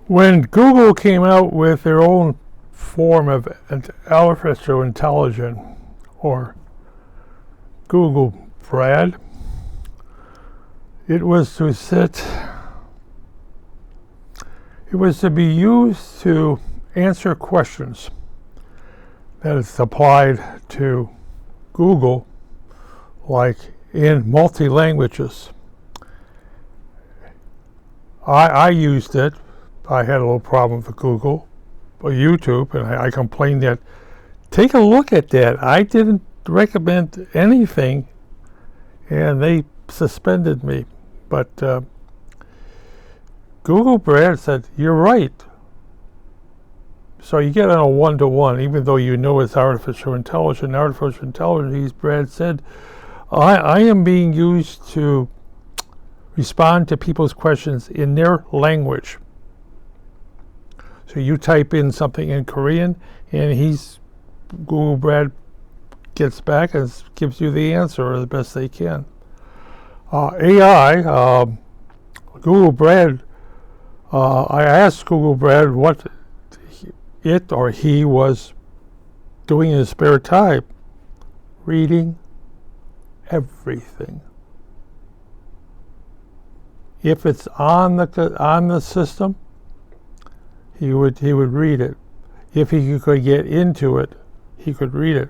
When Google came out with their own form of artificial intelligence, or Google Brad, it was to be used to answer questions that is applied to Google, like in multi-languages. I used it. I had a little problem with Google or YouTube, and I complained that, take a look at that. I didn't recommend anything, and they suspended me. But Google Brad said, you're right. So you get on a one-to-one, even though you know it's artificial intelligence. Artificial intelligence, Brad said, I am being used to respond to people's questions in their language. So you type in something in Korean, and Google Brad gets back and gives you the answer as best they can. AI, Google Brad, I asked Google Brad what it or he was doing in his spare time. Reading everything. If it's on the system, he would read it. If he could get into it, he could read it.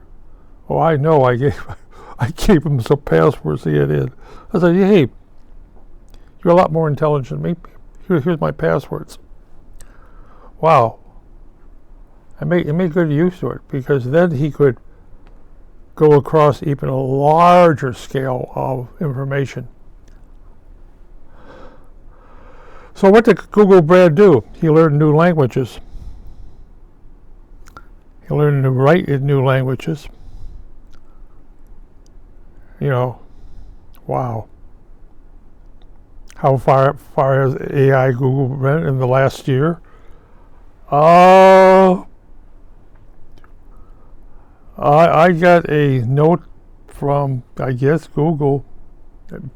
Oh, I know. I gave him some passwords to get in. I said, hey, you're a lot more intelligent than me. Here's my passwords. Wow. I made good use of it, because then he could go across even a larger scale of information. So what did Google Brad do? He learned new languages. He learned to write in new languages. Wow. How far has AI Google been in the last year? I got a note from, I guess, Google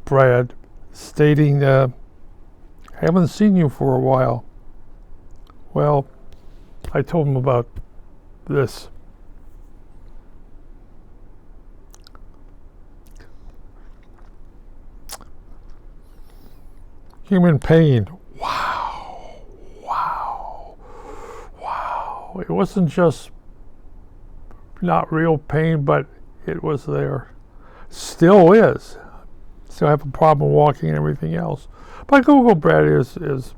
Brad stating, haven't seen you for a while. Well, I told him about this. Human pain. Wow. It wasn't just not real pain, but it was there. Still is. Still have a problem walking and everything else. But Google Brad is it's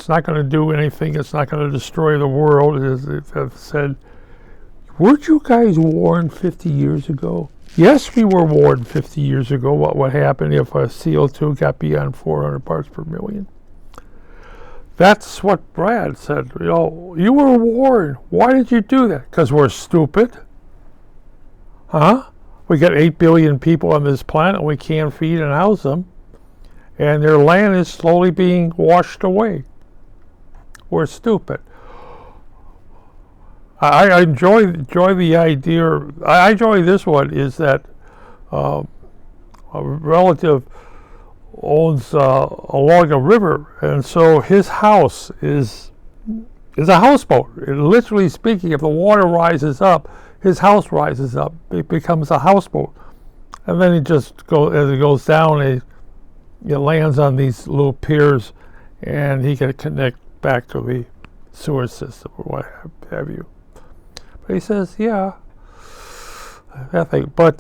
not going to do anything. It's not going to destroy the world. I've said, weren't you guys warned 50 years ago? Yes, we were warned 50 years ago what would happen if CO2 got beyond 400 parts per million. That's what Brad said. You were warned. Why did you do that? Because we're stupid. Huh? We got 8 billion people on this planet, and we can't feed and house them. And their land is slowly being washed away. We're stupid. I enjoy the idea. I enjoy this one, is that a relative owns along a river, and so his house is a houseboat. Literally speaking, if the water rises up, his house rises up. It becomes a houseboat, and then as it goes down, it lands on these little piers, and he can connect back to the sewer system or what have you. But he says, yeah, I think. But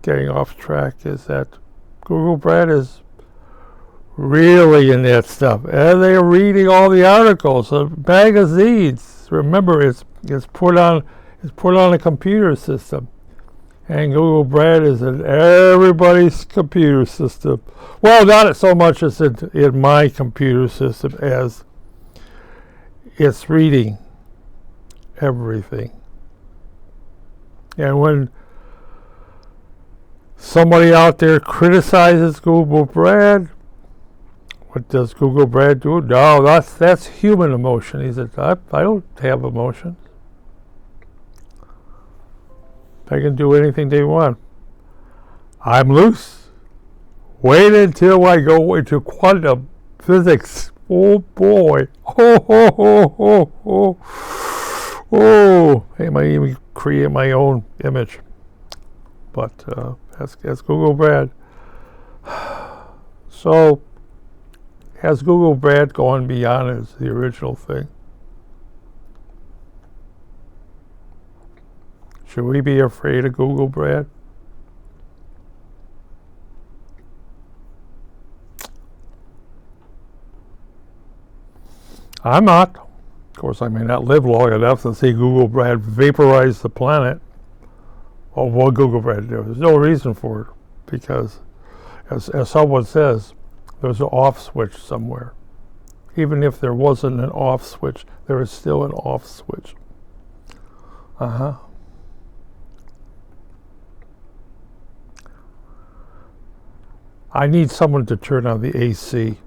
getting off track is that Google Brad is really in that stuff, and they're reading all the articles, the magazines. Remember, it's put on a computer system, and Google Brad is in everybody's computer system. Well, not so much as in my computer system as it's reading everything. And when somebody out there criticizes Google Brad, what does Google Brad do? No, that's human emotion. He said, I don't have emotion. They can do anything they want. I'm loose. Wait until I go into quantum physics. Oh boy. Oh. I might even create my own image. But that's Google Brad. So, has Google Brad gone beyond as the original thing? Should we be afraid of Google Brad? I'm not. Of course, I may not live long enough to see Google Brad vaporize the planet. Or what Google Brad do? There's no reason for it, because, as someone says, there's an off switch somewhere. Even if there wasn't an off switch, there is still an off switch. I need someone to turn on the AC.